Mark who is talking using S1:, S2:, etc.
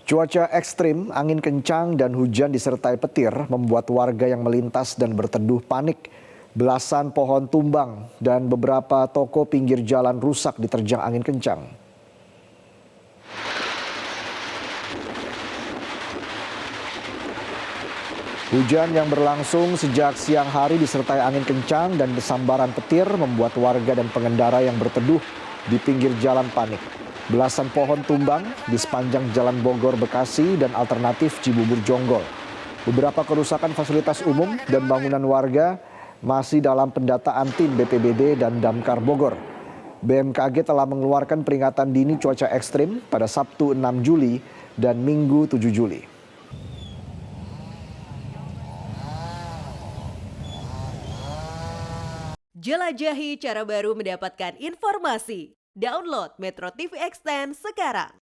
S1: Cuaca ekstrim, angin kencang dan hujan disertai petir membuat warga yang melintas dan berteduh panik. Belasan pohon tumbang dan beberapa toko pinggir jalan rusak diterjang angin kencang. Hujan yang berlangsung sejak siang hari disertai angin kencang dan sambaran petir membuat warga dan pengendara yang berteduh di pinggir jalan panik. Belasan pohon tumbang di sepanjang Jalan Bogor Bekasi dan alternatif Cibubur Jonggol. Beberapa kerusakan fasilitas umum dan bangunan warga masih dalam pendataan tim BPBD dan Damkar Bogor. BMKG telah mengeluarkan peringatan dini cuaca ekstrim pada Sabtu 6 Juli dan Minggu 7 Juli.
S2: Jelajahi cara baru mendapatkan informasi. Download Metro TV Extend sekarang.